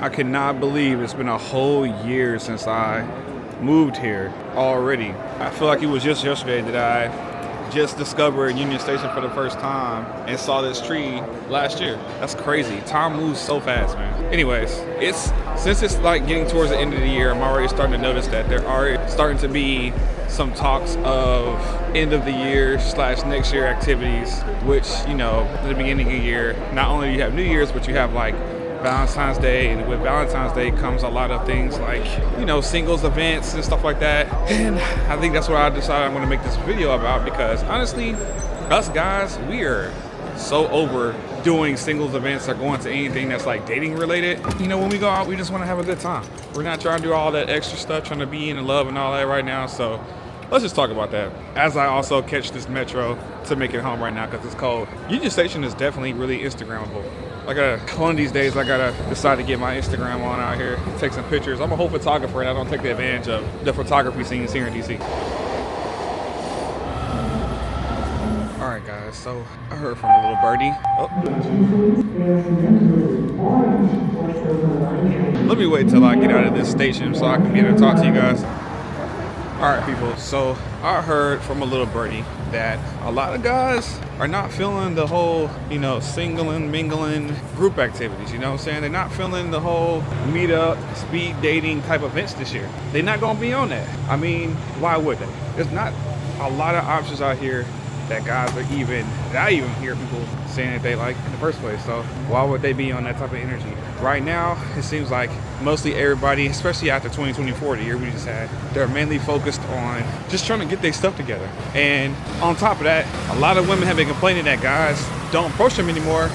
I cannot believe it's been a whole year since I moved here already. I feel like it was just yesterday that I just discovered Union Station for the first time and saw this tree last year. That's crazy. Time moves so fast, man. Anyways, since it's like getting towards the end of the year, I'm already starting to notice that there are starting to be some talks of end of the year / next year activities, which, you know, at the beginning of the year, not only do you have New Year's, but you have like Valentine's Day, and with Valentine's Day comes a lot of things like, you know, singles events and stuff like that. And I think that's what I decided I'm going to make this video about, because honestly, us guys, we are so over doing singles events or going to anything that's like dating related. You know, when we go out, we just want to have a good time. We're not trying to do all that extra stuff, trying to be in love and all that right now. So let's just talk about that, as I also catch this metro to make it home right now because it's cold. Union Station is definitely really Instagrammable. One of these days I gotta decide to get my Instagram on out here, take some pictures. I'm a whole photographer and I don't take the advantage of the photography scenes here in DC. All right guys, so I heard from a little birdie. Oh. Let me wait till I get out of this station so I can get to talk to you guys. All right, people, so I heard from a little birdie that a lot of guys are not feeling the whole, you know, singling, mingling group activities, you know what I'm saying? They're not feeling the whole meet up, speed dating type events this year. They're not gonna be on that. I mean, why would they? There's not a lot of options out here that guys are that I even hear people saying that they like in the first place. So why would they be on that type of energy? Right now, it seems like mostly everybody, especially after 2024, the year we just had, they're mainly focused on just trying to get their stuff together. And on top of that, a lot of women have been complaining that guys don't approach them anymore.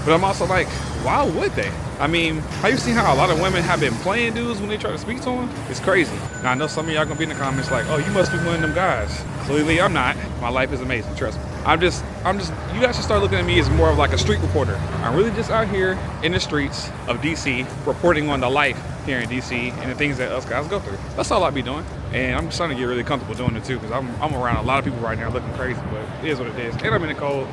But I'm also like, why would they? I mean, have you seen how a lot of women have been playing dudes when they try to speak to them? It's crazy. Now, I know some of y'all gonna be in the comments like, oh, you must be one of them guys. Clearly, I'm not. My life is amazing, trust me. I'm just, you guys should start looking at me as more of like a street reporter. I'm really just out here in the streets of DC, reporting on the life here in DC and the things that us guys go through. That's all I be doing. And I'm starting to get really comfortable doing it too, because I'm around a lot of people right now looking crazy, but it is what it is. And I'm in the cold.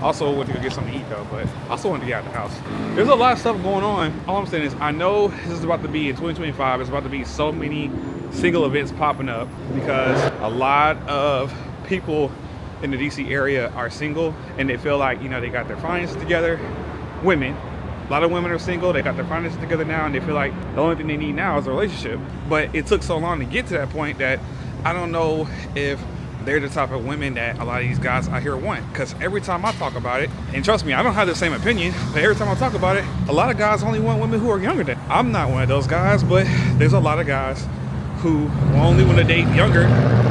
Also went to go get something to eat though, but I also wanted to get out of the house. There's a lot of stuff going on. All I'm saying is, I know this is about to be in 2025. It's about to be so many single events popping up because a lot of people in the DC area are single and they feel like, you know, they got their finances together. Women, a lot of women are single, they got their finances together now, and they feel like the only thing they need now is a relationship. But it took so long to get to that point that I don't know if they're the type of women that a lot of these guys out here want. Because every time I talk about it, and trust me, I don't have the same opinion, but every time I talk about it, a lot of guys only want women who are younger than. I'm not one of those guys, but there's a lot of guys who only want to date younger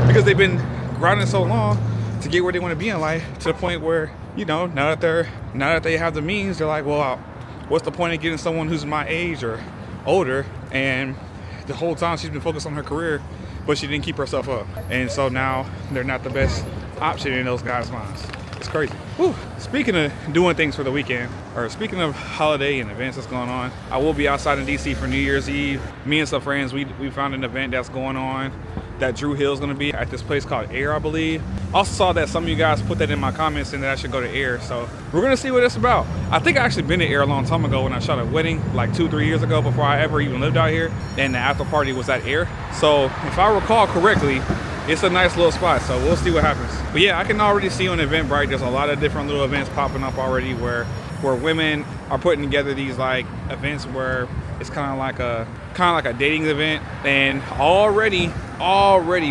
because they've been grinding so long to get where they want to be in life, to the point where, you know, now that they have the means, they're like, well, what's the point of getting someone who's my age or older? And the whole time she's been focused on her career, but she didn't keep herself up. And so now they're not the best option in those guys' minds. It's crazy. Whew. Speaking of doing things for the weekend, or speaking of holiday and events that's going on, I will be outside in DC for New Year's Eve. Me and some friends, we found an event that's going on that Drew Hill's gonna be at this place called Air, I believe. Also saw that some of you guys put that in my comments and that I should go to Air. So we're gonna see what it's about. I think I actually been to Air a long time ago when I shot a wedding like 2-3 years ago, before I ever even lived out here. And the after party was at Air. So if I recall correctly, it's a nice little spot, so we'll see what happens. But yeah, I can already see on Eventbrite, there's a lot of different little events popping up already where women are putting together these like events where it's kind of like a dating event. And already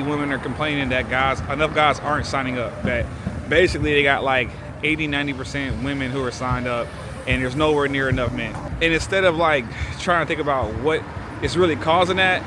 women are complaining that enough guys aren't signing up, that basically they got like 80-90% women who are signed up and there's nowhere near enough men. And instead of like trying to think about what is really causing that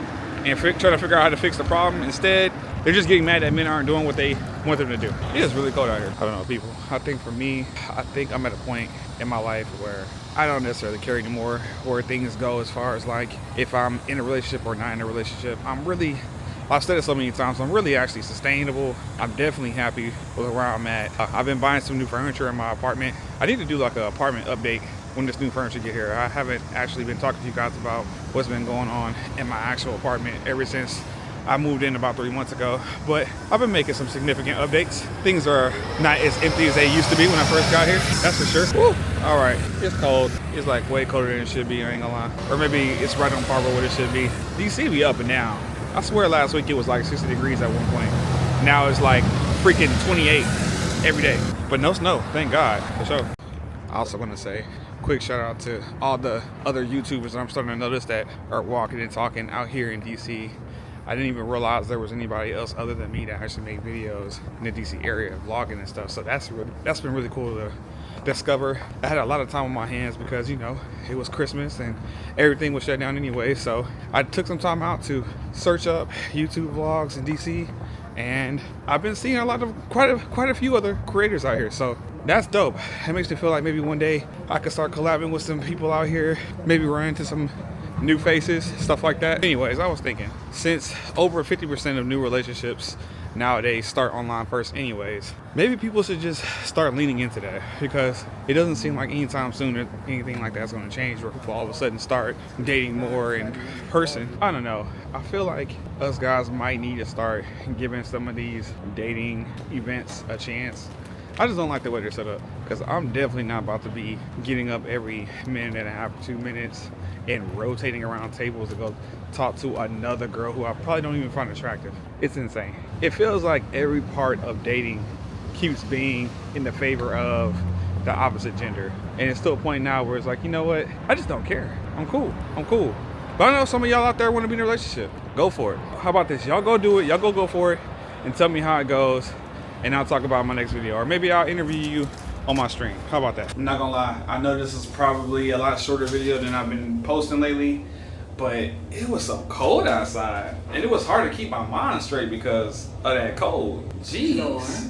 and trying to figure out how to fix the problem, instead they're just getting mad that men aren't doing what they want them to do. It is really cold out here. I don't know, people. I think for me, I'm at a point in my life where I don't necessarily care anymore where things go as far as like if I'm in a relationship or not in a relationship. I've said it so many times, I'm really actually sustainable. I'm definitely happy with where I'm at. I've been buying some new furniture in my apartment. I need to do like an apartment update when this new furniture get here. I haven't actually been talking to you guys about what's been going on in my actual apartment ever since I moved in about 3 months ago, but I've been making some significant updates. Things are not as empty as they used to be when I first got here, that's for sure. Woo. All right, it's cold. It's like way colder than it should be, I ain't gonna lie. Or maybe it's right on par with what it should be. DC be up and down. I swear last week it was like 60 degrees at one point. Now it's like freaking 28 every day. But no snow, thank God, for sure. I also want to say, quick shout out to all the other YouTubers I'm starting to notice that are walking and talking out here in DC. I didn't even realize there was anybody else other than me that actually made videos in the DC area, vlogging and stuff. So that's been really cool to discover. I had a lot of time on my hands because, you know, it was Christmas and everything was shut down anyway. So I took some time out to search up YouTube vlogs in DC, and I've been seeing quite a few other creators out here. So that's dope. It makes me feel like maybe one day I could start collabing with some people out here, maybe run into some new faces, stuff like that. Anyways, I was thinking, since over 50% of new relationships nowadays start online first anyways, maybe people should just start leaning into that, because it doesn't seem like anytime soon that anything like that's going to change where people all of a sudden start dating more in person. I don't know. I feel like us guys might need to start giving some of these dating events a chance. I just don't like the way they're set up, because I'm definitely not about to be getting up every minute and a half, 2 minutes, and rotating around tables to go talk to another girl who I probably don't even find attractive. It's insane. It feels like every part of dating keeps being in the favor of the opposite gender. And it's to a point now where it's like, you know what? I just don't care. I'm cool. But I know some of y'all out there want to be in a relationship. Go for it. How about this? Y'all go do it. Y'all go for it and tell me how it goes. And I'll talk about it in my next video, or maybe I'll interview you on my stream. How about that? I'm not gonna lie, I know this is probably a lot shorter video than I've been posting lately, but it was so cold outside, and it was hard to keep my mind straight because of that cold. Jeez.